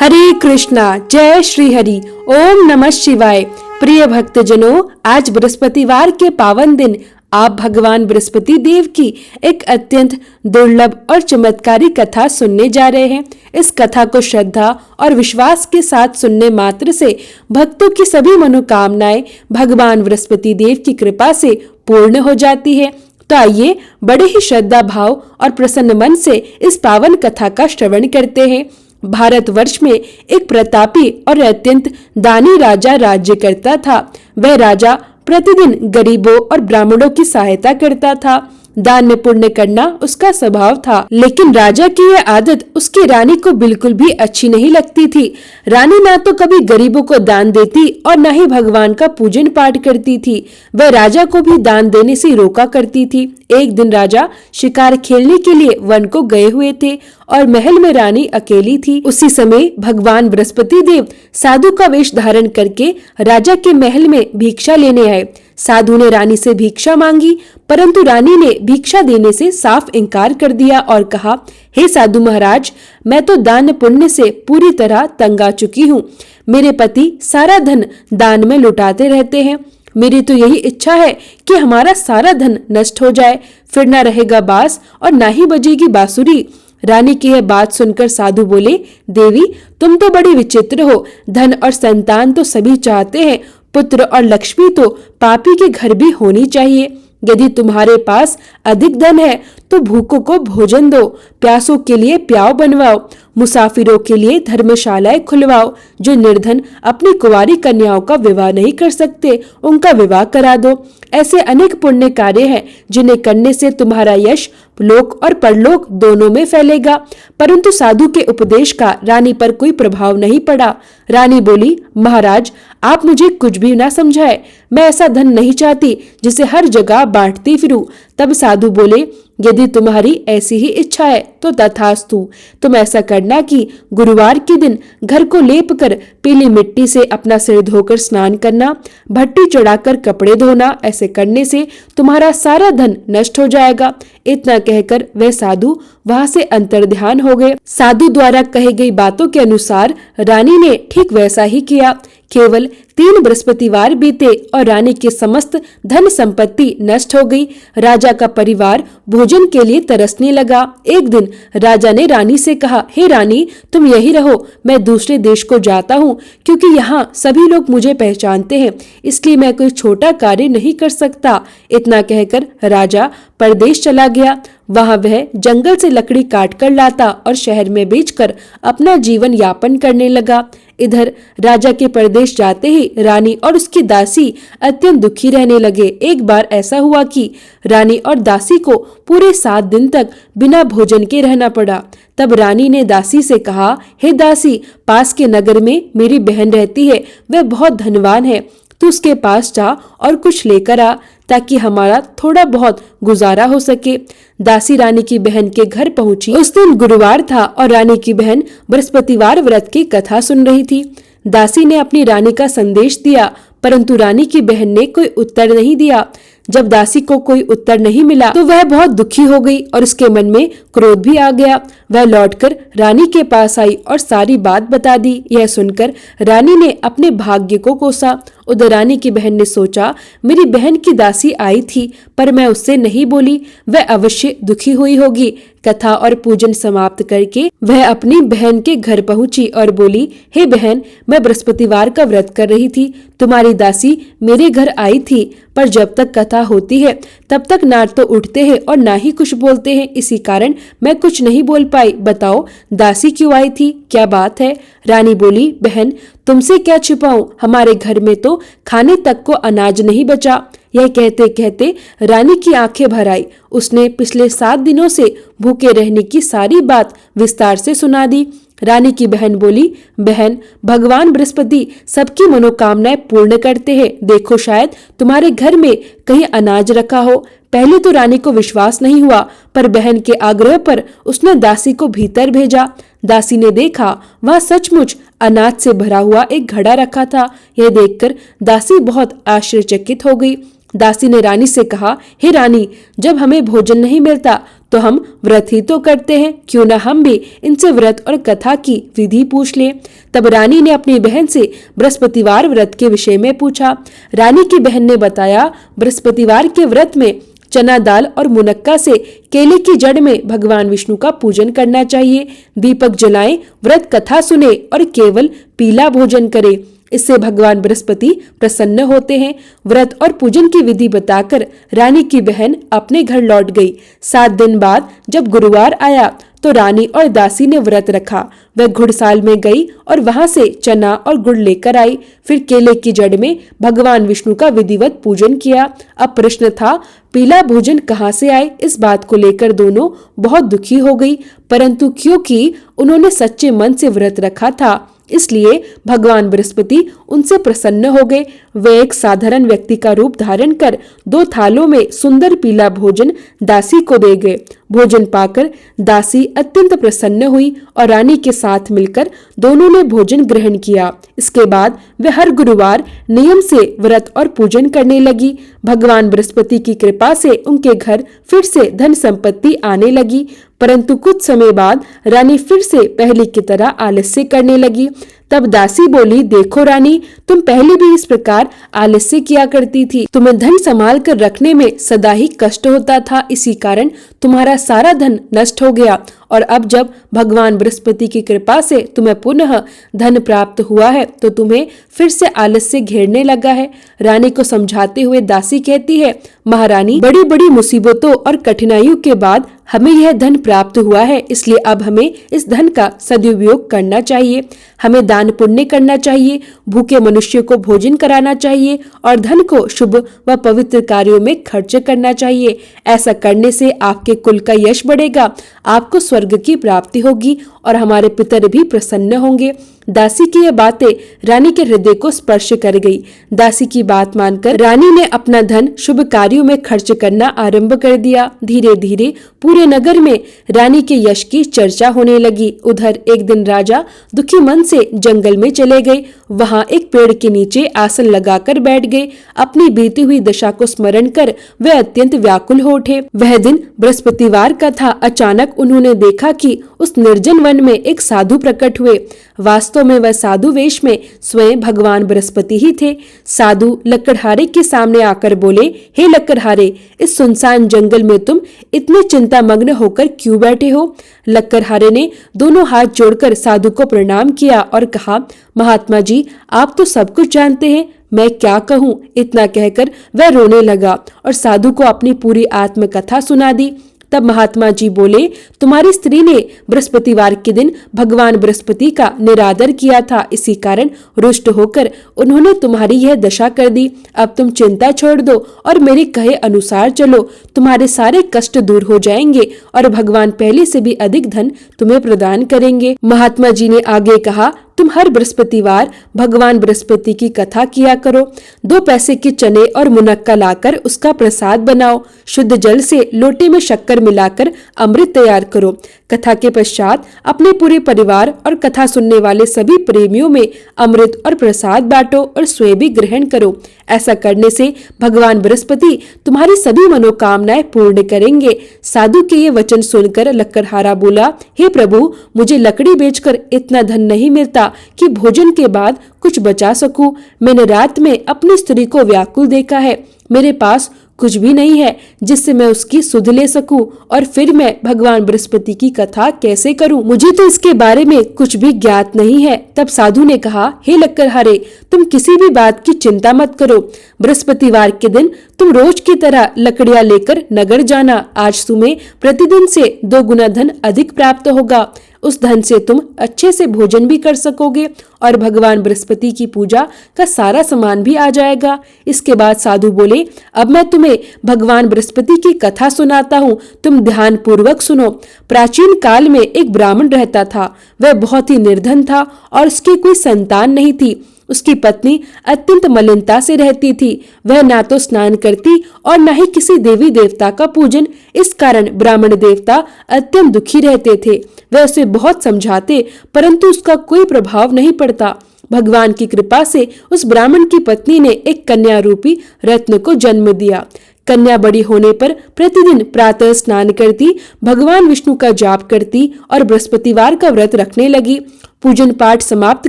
हरे कृष्णा, जय श्री हरि, ओम नमः शिवाय। प्रिय भक्तजनों, आज बृहस्पतिवार के पावन दिन आप भगवान बृहस्पति देव की एक अत्यंत दुर्लभ और चमत्कारी कथा सुनने जा रहे हैं। इस कथा को श्रद्धा और विश्वास के साथ सुनने मात्र से भक्तों की सभी मनोकामनाएं भगवान बृहस्पति देव की कृपा से पूर्ण हो जाती है। तो आइए बड़े ही श्रद्धा भाव और प्रसन्न मन से इस पावन कथा का श्रवण करते हैं। भारतवर्ष में एक प्रतापी और अत्यंत दानी राजा राज्य करता था। वह राजा प्रतिदिन गरीबों और ब्राह्मणों की सहायता करता था। दान पुण्य करना उसका स्वभाव था, लेकिन राजा की यह आदत उसकी रानी को बिल्कुल भी अच्छी नहीं लगती थी। रानी ना तो कभी गरीबों को दान देती और न ही भगवान का पूजन पाठ करती थी। वह राजा को भी दान देने से रोका करती थी। एक दिन राजा शिकार खेलने के लिए वन को गए हुए थे और महल में रानी अकेली थी। उसी समय भगवान बृहस्पति देव साधु का वेश धारण करके राजा के महल में भिक्षा लेने आए। साधु ने रानी से भिक्षा मांगी, परंतु रानी ने भिक्षा देने से साफ इनकार कर दिया और कहा, हे साधु महाराज, मैं तो दान पुण्य से पूरी तरह तंग आ चुकी हूँ। मेरे पति सारा धन दान में लुटाते रहते हैं। मेरी तो यही इच्छा है कि हमारा सारा धन नष्ट हो जाए, फिर न रहेगा बांस और न ही बजेगी बांसुरी। रानी की यह बात सुनकर साधु बोले, देवी, तुम तो बड़ी विचित्र हो। धन और संतान तो सभी चाहते हैं, पुत्र और लक्ष्मी तो पापी के घर भी होनी चाहिए। यदि तुम्हारे पास अधिक धन है तो भूखों को भोजन दो, प्यासों के लिए प्याव बनवाओ, मुसाफिरों के लिए धर्मशालाएं खुलवाओ। जो निर्धन अपनी कुंवारी कन्याओं का विवाह नहीं कर सकते, उनका विवाह करा दो। ऐसे अनेक पुण्य कार्य हैं जिन्हें करने से तुम्हारा यश लोक और परलोक दोनों में फैलेगा। परंतु साधु के उपदेश का रानी पर कोई प्रभाव नहीं पड़ा। रानी बोली, महाराज, आप मुझे कुछ भी ना समझाए। मैं ऐसा धन नहीं चाहती जिसे हर जगह बांटती फिरूं। तब साधु बोले, यदि तुम्हारी ऐसी ही इच्छा है तो तथास्तु। तुम ऐसा करना कि गुरुवार के दिन घर को लेप कर पीली मिट्टी से अपना सिर धोकर स्नान करना, भट्टी चढ़ाकर कपड़े धोना। ऐसे करने से तुम्हारा सारा धन नष्ट हो जाएगा। इतना कहकर वह साधु वहां से अंतर्ध्यान हो गए। साधु द्वारा कही गई बातों के अनुसार रानी ने ठीक वैसा ही किया। केवल 3 बृहस्पतिवार बीते और रानी की समस्त धन संपत्ति नष्ट हो गई। राजा का परिवार भोजन के लिए तरसने लगा। एक दिन राजा ने रानी से कहा, हे रानी, तुम यही रहो, मैं दूसरे देश को जाता हूँ, क्योंकि यहाँ सभी लोग मुझे पहचानते हैं, इसलिए मैं कोई छोटा कार्य नहीं कर सकता। इतना कहकर राजा परदेश चला गया। वहां वह जंगल से लकड़ी काट कर लाता और शहर में बेचकर अपना जीवन यापन करने लगा। इधर राजा के परदेश जाते ही रानी और उसकी दासी अत्यंत दुखी रहने लगे। एक बार ऐसा हुआ कि रानी और दासी को पूरे 7 दिन तक बिना भोजन के रहना पड़ा। तब रानी ने दासी से कहा, हे दासी, पास के नगर में मेरी बहन रहती है, वह बहुत धनवान है। तू उसके पास जा और कुछ लेकर आ, ताकि हमारा थोड़ा बहुत गुजारा हो सके। दासी रानी की बहन के घर पहुंची। उस दिन गुरुवार था और रानी की बहन बृहस्पतिवार व्रत की कथा सुन रही थी। दासी ने अपनी रानी का संदेश दिया, परंतु रानी की बहन ने कोई उत्तर नहीं दिया। जब दासी को कोई उत्तर नहीं मिला तो वह बहुत दुखी हो गई और उसके मन में क्रोध भी आ गया। वह लौटकर रानी के पास आई और सारी बात बता दी। यह सुनकर रानी ने अपने भाग्य को कोसा। उधर रानी की बहन ने सोचा, मेरी बहन की दासी आई थी पर मैं उससे नहीं बोली, वह अवश्य दुखी हुई होगी। कथा और पूजन समाप्त करके वह अपनी बहन के घर पहुंची और बोली, हे बहन, मैं बृहस्पतिवार का व्रत कर रही थी, तुम्हारी दासी मेरे घर आई थी, पर जब तक कथा होती है तब तक ना तो उठते हैं और ना ही कुछ बोलते हैं, इसी कारण मैं कुछ नहीं बोल पाई। बताओ, दासी क्यों आई थी, क्या बात है? रानी बोली, बहन, तुमसे क्या छिपाऊं, हमारे घर में तो खाने तक को अनाज नहीं बचा। यह कहते कहते रानी की आंखें भर आई। उसने पिछले 7 दिनों से भूखे रहने की सारी बात विस्तार से सुना दी। रानी की बहन बोली, बहन, भगवान बृहस्पति सबकी मनोकामनाएं पूर्ण करते हैं। देखो, शायद तुम्हारे घर में कहीं अनाज रखा हो। पहले तो रानी को विश्वास नहीं हुआ, पर बहन के आग्रह पर उसने दासी को भीतर भेजा। दासी ने देखा वह सचमुच अनाज से भरा हुआ एक घड़ा रखा था। यह देखकर दासी बहुत आश्चर्यचकित हो गई। दासी ने रानी से कहा, हे रानी, जब हमें भोजन नहीं मिलता तो हम व्रत ही तो करते हैं, क्यों न हम भी इनसे व्रत और कथा की विधि पूछ लें। तब रानी ने अपनी बहन से बृहस्पतिवार व्रत के विषय में पूछा। रानी की बहन ने बताया, बृहस्पतिवार के व्रत में चना दाल और मुनक्का से केले की जड़ में भगवान विष्णु का पूजन करना चाहिए। दीपक जलाएं, व्रत कथा सुने और केवल पीला भोजन करें। इससे भगवान बृहस्पति प्रसन्न होते हैं। व्रत और पूजन की विधि बताकर रानी की बहन अपने घर लौट गई। 7 दिन बाद जब गुरुवार आया तो रानी और दासी ने व्रत रखा। वह घुड़साल में गई और वहां से चना और गुड़ लेकर आई। फिर केले की जड़ में भगवान विष्णु का विधिवत पूजन किया। अब प्रश्न था, पीला भोजन कहाँ से आए? इस बात को लेकर दोनों बहुत दुखी हो गई, परंतु क्योंकि उन्होंने सच्चे मन से व्रत रखा था इसलिए भगवान बृहस्पति उनसे प्रसन्न हो गए। वे एक साधारण व्यक्ति का रूप धारण कर 2 थालों में सुंदर पीला भोजन दासी को दे गए। भोजन पाकर दासी अत्यंत प्रसन्न हुई और रानी के साथ मिलकर दोनों ने भोजन ग्रहण किया। इसके बाद वे हर गुरुवार नियम से व्रत और पूजन करने लगी। भगवान बृहस्पति की कृपा से उनके घर फिर से धन संपत्ति आने लगी, परंतु कुछ समय बाद रानी फिर से पहले की तरह आलस्य करने लगी। तब दासी बोली, देखो रानी, तुम पहले भी इस प्रकार आलस्य किया करती थी। तुम्हें धन संभाल कर रखने में सदा ही कष्ट होता था, इसी कारण तुम्हारा सारा धन नष्ट हो गया। और अब जब भगवान बृहस्पति की कृपा से तुम्हें पुनः धन प्राप्त हुआ है तो तुम्हें फिर से आलस्य घेरने लगा है। रानी को समझाते हुए दासी कहती है, महारानी, बड़ी बड़ी मुसीबतों और कठिनाइयों के बाद हमें यह धन प्राप्त हुआ है, इसलिए अब हमें इस धन का सदुपयोग करना चाहिए। हमें दान पुण्य करना चाहिए, भूखे मनुष्य को भोजन कराना चाहिए और धन को शुभ व पवित्र कार्यों में खर्च करना चाहिए। ऐसा करने से आपके कुल का यश बढ़ेगा, आपको स्वर्ग की प्राप्ति होगी और हमारे पितर भी प्रसन्न होंगे। दासी की यह बातें रानी के हृदय को स्पर्श कर गई। दासी की बात मानकर रानी ने अपना धन शुभ कार्यों में खर्च करना आरंभ कर दिया। धीरे धीरे पूरे नगर में रानी के यश की चर्चा होने लगी। उधर एक दिन राजा दुखी मन से जंगल में चले गए। वहां एक पेड़ के नीचे आसन लगाकर बैठ गए। अपनी बीती हुई दशा को स्मरण कर वे अत्यंत व्याकुल हो उठे। वह दिन बृहस्पतिवार का था। अचानक उन्होंने देखा कि उस निर्जन वन में एक साधु प्रकट हुए। वास्तव में वह साधु वेश में स्वयं भगवान बृहस्पति ही थे। साधु लकड़हारे के सामने आकर बोले, हे लकड़हारे, इस सुनसान जंगल में तुम इतने चिंतामग्न होकर क्यों बैठे हो? लकड़हारे ने दोनों हाथ जोड़कर साधु को प्रणाम किया और कहा, महात्मा जी, आप तो सब कुछ जानते हैं, मैं क्या कहूँ? इतना कहकर वह रोने लगा और साधु को अपनी पूरी आत्मकथा सुना दी। तब महात्मा जी बोले, तुम्हारी स्त्री ने बृहस्पतिवार के दिन भगवान बृहस्पति का निरादर किया था, इसी कारण रुष्ट होकर उन्होंने तुम्हारी यह दशा कर दी। अब तुम चिंता छोड़ दो और मेरे कहे अनुसार चलो, तुम्हारे सारे कष्ट दूर हो जाएंगे और भगवान पहले से भी अधिक धन तुम्हें प्रदान करेंगे। महात्मा जी ने आगे कहा, तुम हर बृहस्पतिवार भगवान बृहस्पति की कथा किया करो। 2 पैसे के चने और मुनक्का लाकर उसका प्रसाद बनाओ। शुद्ध जल से लोटे में शक्कर मिलाकर अमृत तैयार करो। कथा के पश्चात अपने पूरे परिवार और कथा सुनने वाले सभी प्रेमियों में अमृत और प्रसाद बांटो और स्वयं भी ग्रहण करो। ऐसा करने से भगवान बृहस्पति तुम्हारी सभी मनोकामनाएं पूर्ण करेंगे। साधु के ये वचन सुनकर लकड़हारा बोला, हे प्रभु, मुझे लकड़ी बेचकर इतना धन नहीं मिलता कि भोजन के बाद कुछ बचा सकूं। मैंने रात में अपनी स्त्री को व्याकुल देखा है। मेरे पास कुछ भी नहीं है जिससे मैं उसकी सुध ले सकूं, और फिर मैं भगवान बृहस्पति की कथा कैसे करूं? मुझे तो इसके बारे में कुछ भी ज्ञात नहीं है। तब साधु ने कहा, हे लकड़हारे, तुम किसी भी बात की चिंता मत करो। बृहस्पतिवार के दिन तुम रोज की तरह लकड़ियां लेकर नगर जाना। आज तुम्हें प्रतिदिन से 2 गुना धन अधिक प्राप्त होगा। उस धन से तुम अच्छे से भोजन भी कर सकोगे और भगवान बृहस्पति की पूजा का सारा सामान भी आ जाएगा। इसके बाद साधु बोले, अब मैं तुम्हें भगवान बृहस्पति की कथा सुनाता हूँ, तुम ध्यान पूर्वक सुनो। प्राचीन काल में एक ब्राह्मण रहता था। वह बहुत ही निर्धन था और उसकी कोई संतान नहीं थी। उसकी पत्नी अत्यंत मलिनता से रहती थी। वह ना तो स्नान करती और न ही किसी देवी देवता का पूजन। इस कारण ब्राह्मण देवता अत्यंत दुखी रहते थे। वह उसे बहुत समझाते, परंतु उसका कोई प्रभाव नहीं पड़ता। भगवान की कृपा से उस ब्राह्मण की पत्नी ने एक कन्या रूपी रत्न को जन्म दिया। कन्या बड़ी होने पर प्रतिदिन प्रातः स्नान करती, भगवान विष्णु का जाप करती और बृहस्पतिवार का व्रत रखने लगी। पूजन पाठ समाप्त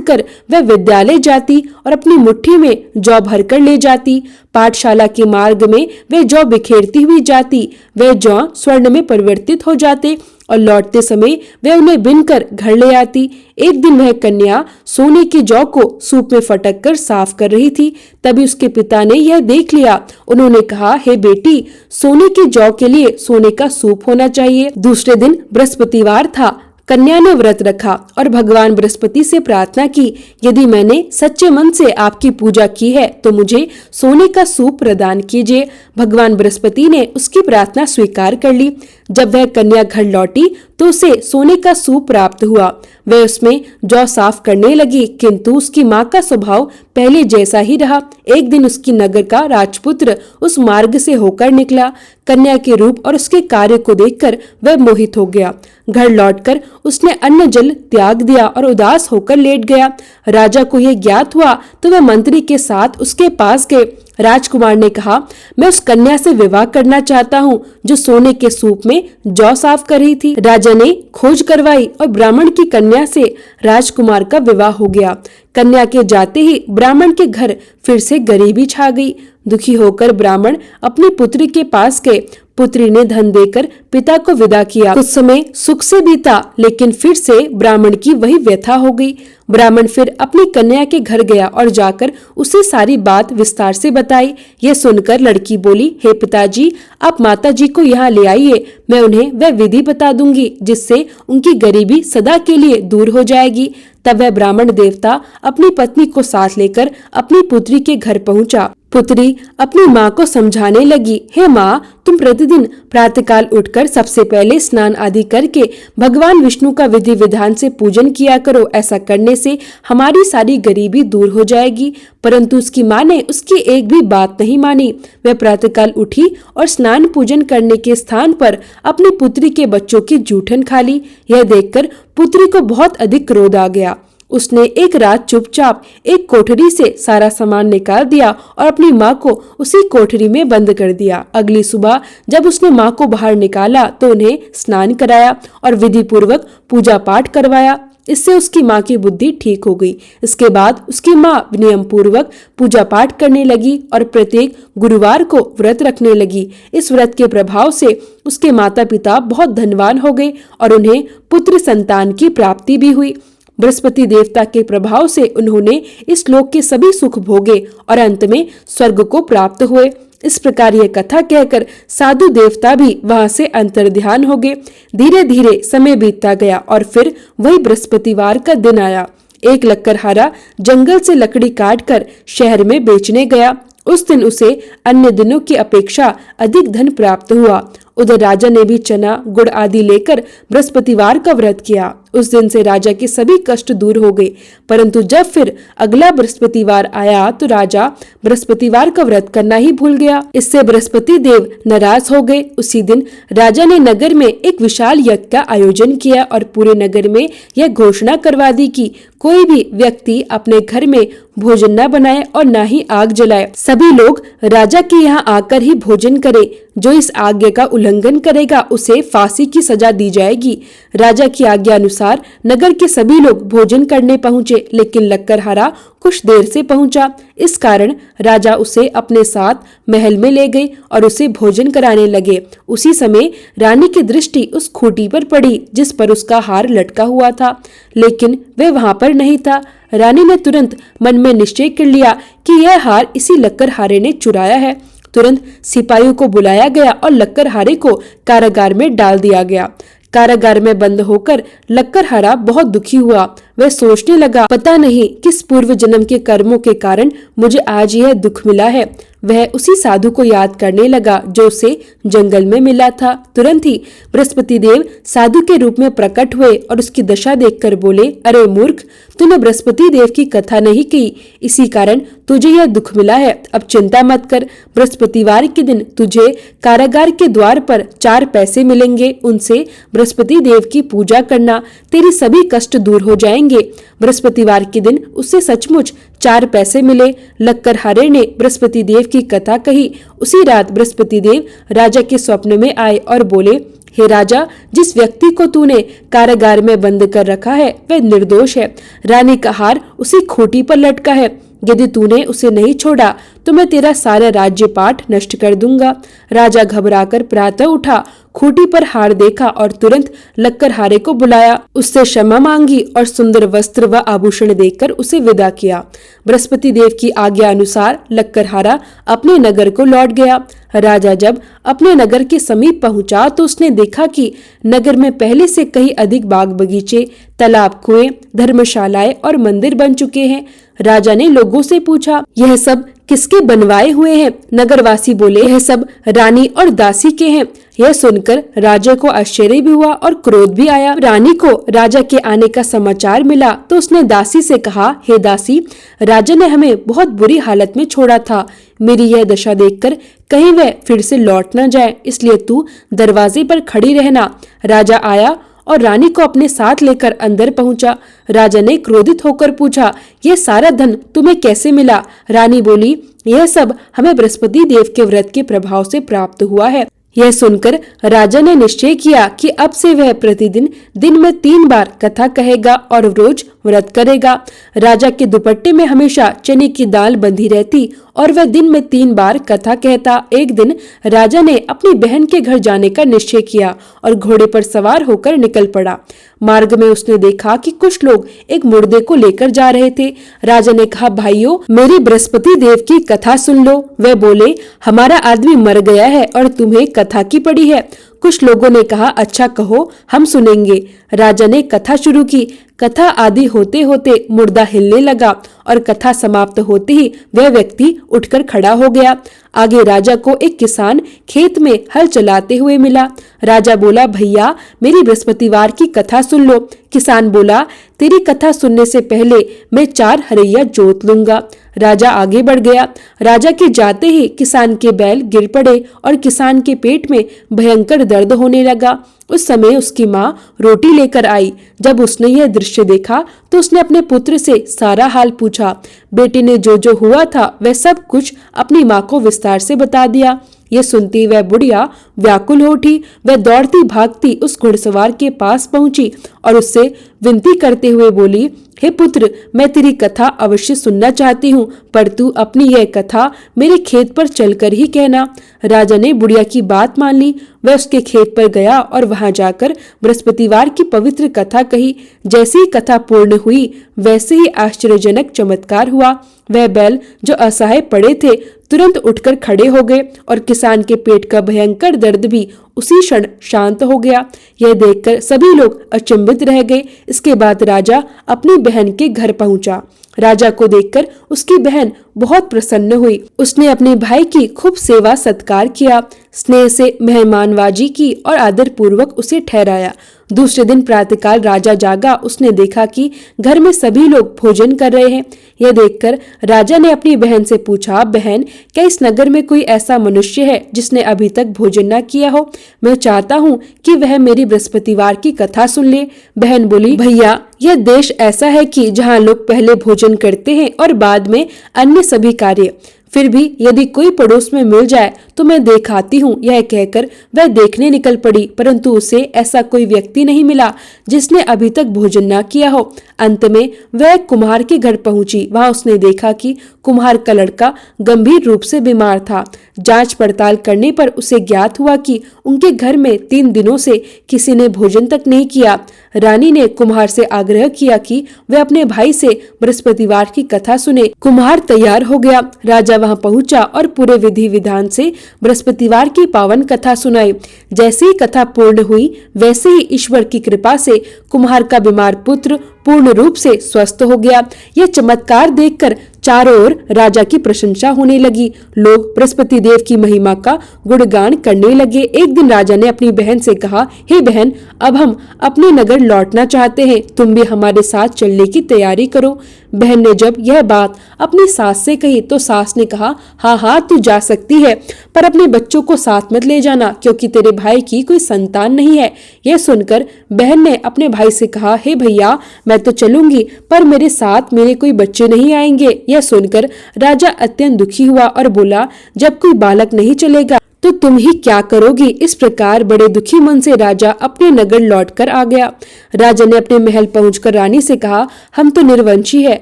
कर वह विद्यालय जाती और अपनी मुट्ठी में जौ भरकर ले जाती। पाठशाला के मार्ग में वह जौ बिखेरती हुई जाती। वह जौ स्वर्ण में परिवर्तित हो जाते और लौटते समय वह उन्हें बिनकर घर ले आती। एक दिन वह कन्या सोने की जौ को सूप में फटक कर साफ कर रही थी। तभी उसके पिता ने यह देख लिया। उन्होंने कहा, हे बेटी, सोने की जौ के लिए सोने का सूप होना चाहिए। दूसरे दिन बृहस्पतिवार था। कन्या ने व्रत रखा और भगवान बृहस्पति से प्रार्थना की, यदि मैंने सच्चे मन से आपकी पूजा की है तो मुझे सोने का सूप प्रदान कीजिए। भगवान बृहस्पति ने उसकी प्रार्थना स्वीकार कर ली। जब वह कन्या घर लौटी तो उसे सोने का सूप प्राप्त हुआ। वह उसमें जौ साफ करने लगी, किंतु उसकी माँ का स्वभाव पहले जैसा ही रहा। एक दिन उसकी नगर का राजपुत्र उस मार्ग से होकर निकला। कन्या के रूप और उसके कार्य को देखकर वह मोहित हो गया। घर लौटकर उसने अन्न जल त्याग दिया और उदास होकर लेट गया। राजा को यह ज्ञात हुआ तो वह मंत्री के साथ उसके पास गए। राजकुमार ने कहा, मैं उस कन्या से विवाह करना चाहता हूँ जो सोने के सूप में जौ साफ कर रही थी। राजा ने खोज करवाई और ब्राह्मण की कन्या से राजकुमार का विवाह हो गया। कन्या के जाते ही ब्राह्मण के घर फिर से गरीबी छा गई। दुखी होकर ब्राह्मण अपनी पुत्री के पास गए। पुत्री ने धन देकर पिता को विदा किया। कुछ समय सुख से बीता, लेकिन फिर से ब्राह्मण की वही व्यथा हो गई। ब्राह्मण फिर अपनी कन्या के घर गया और जाकर उसे सारी बात विस्तार से बताई। यह सुनकर लड़की बोली, हे पिताजी, आप माताजी को यहाँ ले आइए। मैं उन्हें वह विधि बता दूंगी जिससे उनकी गरीबी सदा के लिए दूर हो जाएगी। तब वह ब्राह्मण देवता अपनी पत्नी को साथ लेकर अपनी पुत्री के घर पहुंचा। पुत्री अपनी माँ को समझाने लगी, हे माँ, तुम प्रतिदिन प्रातःकाल उठकर सबसे पहले स्नान आदि करके भगवान विष्णु का विधि विधान से पूजन किया करो। ऐसा करने से हमारी सारी गरीबी दूर हो जाएगी। परंतु उसकी माँ ने उसकी एक भी बात नहीं मानी। वह प्रातःकाल उठी और स्नान पूजन करने के स्थान पर अपनी पुत्री के बच्चों की जूठन खा ली। यह देखकर पुत्री को बहुत अधिक क्रोध आ गया। उसने एक रात चुपचाप एक कोठरी से सारा सामान निकाल दिया और अपनी माँ को उसी कोठरी में बंद कर दिया। अगली सुबह जब उसने माँ को बाहर निकाला तो उन्हें स्नान कराया और विधि पूर्वक पूजा पाठ करवाया। इससे उसकी माँ की बुद्धि ठीक हो गई। इसके बाद उसकी माँ नियम पूर्वक पूजा पाठ करने लगी और प्रत्येक गुरुवार को व्रत रखने लगी। इस व्रत के प्रभाव से उसके माता पिता बहुत धनवान हो गए और उन्हें पुत्र संतान की प्राप्ति भी हुई। बृहस्पति देवता के प्रभाव से उन्होंने इस लोक के सभी सुख भोगे और अंत में स्वर्ग को प्राप्त हुए। इस प्रकार यह कथा कहकर साधु देवता भी वहां से अंतर्ध्यान हो गए। धीरे धीरे समय बीतता गया और फिर वही बृहस्पतिवार का दिन आया। एक लक्कड़हारा जंगल से लकड़ी काटकर शहर में बेचने गया। उस दिन उसे अन्य दिनों की अपेक्षा अधिक धन प्राप्त हुआ। उधर राजा ने भी चना गुड़ आदि लेकर बृहस्पतिवार का व्रत किया। उस दिन से राजा के सभी कष्ट दूर हो गए। परंतु जब फिर अगला बृहस्पतिवार आया तो राजा बृहस्पतिवार का व्रत करना ही भूल गया। इससे बृहस्पति देव नाराज हो गए। उसी दिन राजा ने नगर में एक विशाल यज्ञ का आयोजन किया और पूरे नगर में यह घोषणा करवा दी कि कोई भी व्यक्ति अपने घर में भोजन न बनाए और न ही आग जलाए। सभी लोग राजा के यहाँ आकर ही भोजन करे। जो इस आज्ञा का उल्लंघन करेगा उसे फांसी की सजा दी जाएगी। राजा की आज्ञा अनुसार नगर के सभी लोग भोजन करने पहुँचे, लेकिन लक्कड़हारा कुछ देर से पहुंचा। इस कारण राजा उसे अपने साथ महल में ले गए और उसे भोजन कराने लगे। उसी समय रानी की दृष्टि उस खूंटी पर पड़ी जिस पर उसका हार लटका हुआ था, लेकिन वह वहां पर नहीं था। रानी ने तुरंत मन में निश्चय कर लिया कि यह हार इसी लक्कड़हारे ने चुराया है। तुरंत सिपाहियों को बुलाया गया और लक्कड़हारे को कारागार में डाल दिया गया। कारागार में बंद होकर लक्कड़हारा बहुत दुखी हुआ। वह सोचने लगा, पता नहीं किस पूर्व जन्म के कर्मों के कारण मुझे आज यह दुख मिला है। वह उसी साधु को याद करने लगा जो उसे जंगल में मिला था। तुरंत ही बृहस्पति देव साधु के रूप में प्रकट हुए और उसकी दशा देखकर बोले, अरे मूर्ख, तूने बृहस्पति देव की कथा नहीं की, इसी कारण तुझे यह दुख मिला है। अब चिंता मत कर, बृहस्पतिवार के दिन तुझे कारागार के द्वार पर 4 पैसे मिलेंगे, उनसे बृहस्पति देव की पूजा करना, तेरी सभी कष्ट दूर हो जाएंगे। बृहस्पतिवार के दिन उससे सचमुच 4 पैसे मिले। लक्कड़हारे ने बृहस्पति देव की कथा कही। उसी रात बृहस्पति देव राजा के स्वप्न में आए और बोले, हे राजा, जिस व्यक्ति को तूने कारागार में बंद कर रखा है वह निर्दोष है। रानी का हार उसी खूंटी पर लटका है। यदि तूने उसे नहीं छोड़ा तो मैं तेरा सारा राज्य पाठ नष्ट कर दूंगा। राजा घबराकर प्रातः उठा, खूंटी पर हार देखा और तुरंत लक्कड़हारे को बुलाया, उससे क्षमा मांगी और सुंदर वस्त्र व आभूषण देकर उसे विदा किया। बृहस्पति देव की आज्ञा अनुसार लक्कड़हारा अपने नगर को लौट गया। राजा जब अपने नगर के समीप पहुंचा तो उसने देखा कि नगर में पहले से कहीं अधिक बाग बगीचे, तालाब, कुएं, धर्मशालाएं और मंदिर बन चुके हैं। राजा ने लोगों से पूछा, यह सब किसके बनवाए हुए हैं? नगरवासी बोले, यह सब रानी और दासी के हैं। यह सुनकर राजा को आश्चर्य भी हुआ और क्रोध भी आया। रानी को राजा के आने का समाचार मिला तो उसने दासी से कहा, हे दासी, राजा ने हमें बहुत बुरी हालत में छोड़ा था। मेरी यह दशा देखकर कहीं वह फिर से लौट न जाए, इसलिए तू दरवाजे पर खड़ी रहना। राजा आया और रानी को अपने साथ लेकर अंदर पहुंचा। राजा ने क्रोधित होकर पूछा, यह सारा धन तुम्हें कैसे मिला? रानी बोली, यह सब हमें बृहस्पति देव के व्रत के प्रभाव से प्राप्त हुआ है। यह सुनकर राजा ने निश्चय किया कि अब से वह प्रतिदिन दिन में 3 बार कथा कहेगा और रोज व्रत करेगा। राजा के दुपट्टे में हमेशा चने की दाल बंधी रहती और वह दिन में 3 बार कथा कहता। एक दिन राजा ने अपनी बहन के घर जाने का निश्चय किया और घोड़े पर सवार होकर निकल पड़ा। मार्ग में उसने देखा कि कुछ लोग एक मुर्दे को लेकर जा रहे थे। राजा ने कहा, भाइयों, मेरी बृहस्पति देव की कथा सुन लो। वे बोले, हमारा आदमी मर गया है और तुम्हें कथा की पड़ी है। कुछ लोगों ने कहा, अच्छा कहो, हम सुनेंगे। राजा ने कथा शुरू की। कथा आदि होते होते मुर्दा हिलने लगा और कथा समाप्त होते ही वह व्यक्ति उठकर खड़ा हो गया। आगे राजा को एक किसान खेत में हल चलाते हुए मिला। राजा बोला, भैया, मेरी बृहस्पतिवार की कथा सुन लो। किसान बोला, तेरी कथा सुनने से पहले मैं 4 हरैया जोत लूंगा। राजा आगे बढ़ गया। राजा के जाते ही किसान के बैल गिर पड़े और किसान के पेट में भयंकर दर्द होने लगा। उस समय उसकी माँ रोटी लेकर आई। जब उसने यह दृश्य देखा तो उसने अपने पुत्र से सारा हाल पूछा। बेटे ने जो जो हुआ था वह सब कुछ अपनी माँ को विस्तार से बता दिया। ये सुनती वह बुढ़िया व्याकुल हो उठी। वह दौड़ती भागती उस घुड़सवार के पास पहुंची और उससे विनती करते हुए बोली, हे पुत्र, मैं तेरी कथा अवश्य सुनना चाहती हूँ, पर तू अपनी यह कथा मेरे खेत पर चलकर ही कहना। राजा ने बुढ़िया की बात मान ली। वह उसके खेत पर गया और वहां जाकर बृहस्पतिवार की पवित्र कथा कही। जैसे ही कथा पूर्ण हुई वैसे ही आश्चर्यजनक चमत्कार हुआ। वह बैल जो असहाय पड़े थे तुरंत उठकर खड़े हो गए और किसान के पेट का भयंकर दर्द भी उसी क्षण शांत हो गया। यह देखकर सभी लोग अचंभित रह गए। इसके बाद राजा अपनी बहन के घर पहुंचा। राजा को देखकर उसकी बहन बहुत प्रसन्न हुई। उसने अपने भाई की खूब सेवा सत्कार किया, स्नेह से मेहमानवाजी की और आदर पूर्वक उसे ठहराया। दूसरे दिन प्रातःकाल राजा जागा। उसने देखा कि घर में सभी लोग भोजन कर रहे हैं। यह देखकर राजा ने अपनी बहन से पूछा, बहन, क्या इस नगर में कोई ऐसा मनुष्य है जिसने अभी तक भोजन न किया हो? मैं चाहता हूँ कि वह मेरी बृहस्पतिवार की कथा सुन ले। बहन बोली, भैया, यह देश ऐसा है कि जहाँ लोग पहले भोजन करते हैं और बाद में अन्य सभी कार्य। फिर भी यदि कोई पड़ोस में मिल जाए तो मैं देख आती हूँ। यह कहकर वह देखने निकल पड़ी, परंतु उसे ऐसा कोई व्यक्ति नहीं मिला जिसने अभी तक भोजन न किया हो। अंत में वह कुम्हार के घर पहुंची। वहां उसने देखा कि कुम्हार का लड़का गंभीर रूप से बीमार था। जांच पड़ताल करने पर उसे ज्ञात हुआ कि उनके घर में 3 दिनों से किसी ने भोजन तक नहीं किया। रानी ने कुम्हार से आग्रह किया कि वह अपने भाई से बृहस्पतिवार की कथा सुने। कुम्हार तैयार हो गया। राजा वहां पहुंचा और पूरे विधि विधान से बृहस्पतिवार की पावन कथा सुनाई। जैसे ही कथा पूर्ण हुई वैसे ही ईश्वर की कृपा से कुम्हार का बीमार पुत्र पूर्ण रूप से स्वस्थ हो गया। यह चमत्कार देखकर चारों ओर राजा की प्रशंसा होने लगी। लोग बृहस्पति देव की महिमा का गुणगान करने लगे। एक दिन राजा ने अपनी बहन से कहा, हे बहन, अब हम अपने नगर लौटना चाहते हैं, तुम भी हमारे साथ चलने की तैयारी करो। बहन ने जब यह बात अपनी सास से कही तो सास ने कहा, हाँ हाँ तू जा सकती है, पर अपने बच्चों को साथ मत ले जाना, क्योंकि तेरे भाई की कोई संतान नहीं है। यह सुनकर बहन ने अपने भाई से कहा, हे भैया, मैं तो चलूंगी, पर मेरे साथ मेरे कोई बच्चे नहीं आएंगे। यह सुनकर राजा अत्यंत दुखी हुआ और बोला, जब कोई बालक नहीं चलेगा तो तुम ही क्या करोगी। इस प्रकार बड़े दुखी मन से राजा अपने नगर लौटकर आ गया। राजा ने अपने महल पहुंचकर रानी से कहा, हम तो निर्वंशी है,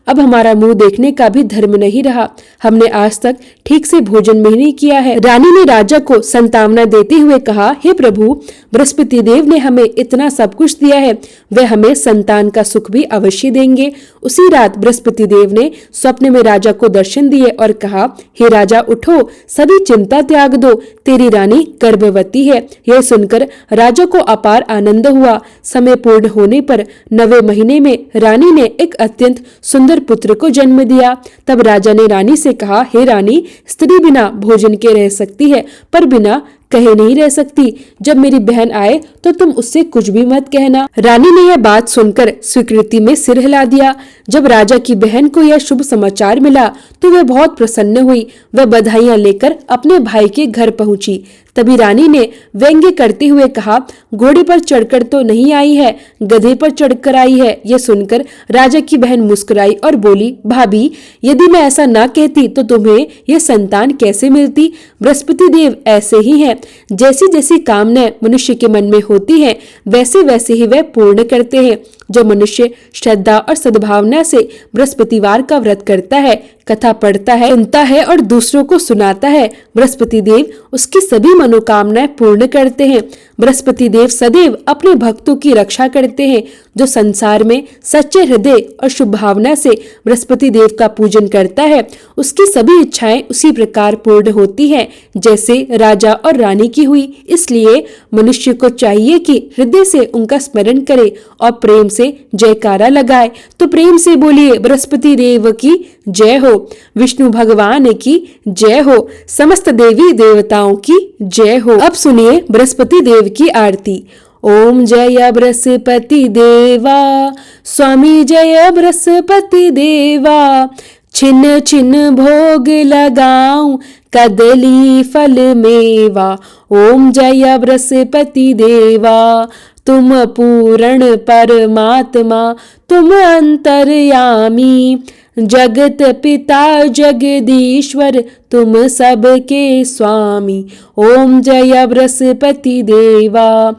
अब हमारा मुंह देखने का भी धर्म नहीं रहा, हमने आज तक ठीक से भोजन भी नहीं किया है। रानी ने राजा को संतावना देते हुए कहा, हे प्रभु, बृहस्पति देव ने हमें इतना सब कुछ दिया है, वे हमें संतान का सुख भी अवश्य देंगे। उसी रात बृहस्पति देव ने स्वप्न में राजा को दर्शन दिए और कहा, हे राजा, उठो, सभी चिंता त्याग दो, तेरी रानी गर्भवती है। यह सुनकर राजा को अपार आनंद हुआ। समय पूर्ण होने पर 9वें महीने में रानी ने एक अत्यंत सुंदर पुत्र को जन्म दिया। तब राजा ने रानी से कहा, हे रानी, स्त्री बिना भोजन के रह सकती है, पर बिना कहे नहीं रह सकती। जब मेरी बहन आए तो तुम उससे कुछ भी मत कहना। रानी ने यह बात सुनकर स्वीकृति में सिर हिला दिया। जब राजा की बहन को यह शुभ समाचार मिला तो वह बहुत प्रसन्न हुई। वह बधाइयां लेकर अपने भाई के घर पहुंची। तभी रानी ने व्यंग्य करते हुए कहा, घोड़े पर चढ़कर तो नहीं आई है, गधे पर चढ़कर आई है। यह सुनकर राजा की बहन मुस्कुराई और बोली, भाभी, यदि मैं ऐसा ना कहती तो तुम्हें यह संतान कैसे मिलती। बृहस्पति देव ऐसे ही हैं, जैसी जैसी कामनाएं मनुष्य के मन में होती है, वैसे वैसे ही वह पूर्ण करते हैं। जो मनुष्य श्रद्धा और सद्भावना से बृहस्पतिवार का व्रत करता है, कथा पढ़ता है, सुनता है और दूसरों को सुनाता है, बृहस्पति देव उसकी सभी मनोकामनाएं पूर्ण करते हैं। बृहस्पति देव सदैव अपने भक्तों की रक्षा करते हैं। जो संसार में सच्चे हृदय और शुभ भावना से बृहस्पति देव का पूजन करता है, उसकी सभी इच्छाएं उसी प्रकार पूर्ण होती हैं जैसे राजा और रानी की हुई। इसलिए मनुष्य को चाहिए कि हृदय से उनका स्मरण करे और प्रेम से जयकारा लगाए। तो प्रेम से बोलिए, बृहस्पति देव की जय हो, विष्णु भगवान की जय हो, समस्त देवी देवताओं की जय हो। अब सुनिए बृहस्पति देव की आरती। ओम जय बृहस्पति देवा, स्वामी जय बृहस्पति देवा, छिन्न छिन्न भोग लगाऊं, कदली फल मेवा। ओम जय बृहस्पति देवा, तुम पूर्ण परमात्मा, तुम अंतर्यामी, जगत पिता जगदीश्वर, तुम सबके स्वामी। ओम जय बृहस्पति देवा,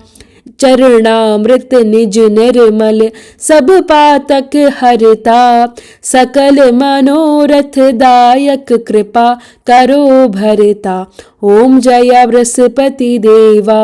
चरणामृत निज निर्मल, सब पातक हरता, सकल मनोरथ दायक, कृपा करो भरता। ओम जय बृहस्पति देवा,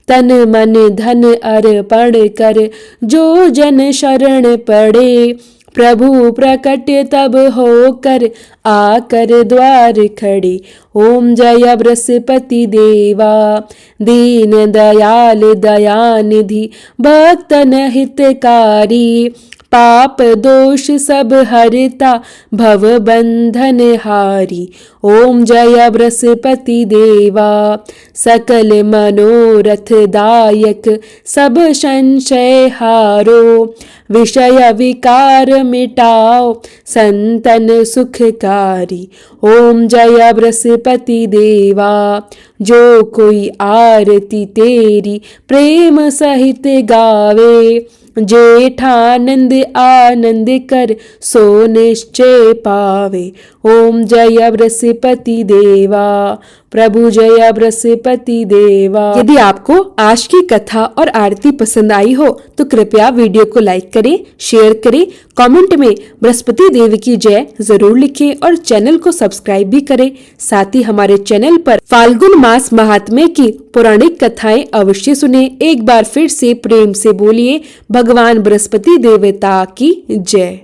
तन मन धन अर्पण कर, जो जन शरण पड़े, प्रभु प्रकट तब होकर, आकर द्वार खड़े। ओम जय बृहस्पति देवा, दीन दयाल दयानिधि, भक्तन हितकारी, पाप दोष सब हरता, भव बंधन हारी। ओम जय बृहस्पति देवा, सकल मनोरथ दायक, सब संशय हारो, विषय विकार मिटाओ, संतन सुखकारी। ओम जय बृहस्पति देवा, जो कोई आरती तेरी प्रेम सहित गावे, जेठानंद आनंद कर, सो निश्चय पावे। ओम जय बृहस्पति देवा, प्रभु जय बृहस्पति देवा। यदि आपको आज की कथा और आरती पसंद आई हो तो कृपया वीडियो को लाइक करें, शेयर करें, कमेंट में बृहस्पति देव की जय जरूर लिखें और चैनल को सब्सक्राइब भी करें। साथ ही हमारे चैनल पर फाल्गुन मास महात्म्य की पौराणिक कथाएं अवश्य सुने। एक बार फिर से प्रेम से बोलिए, भगवान बृहस्पति देवता की जय।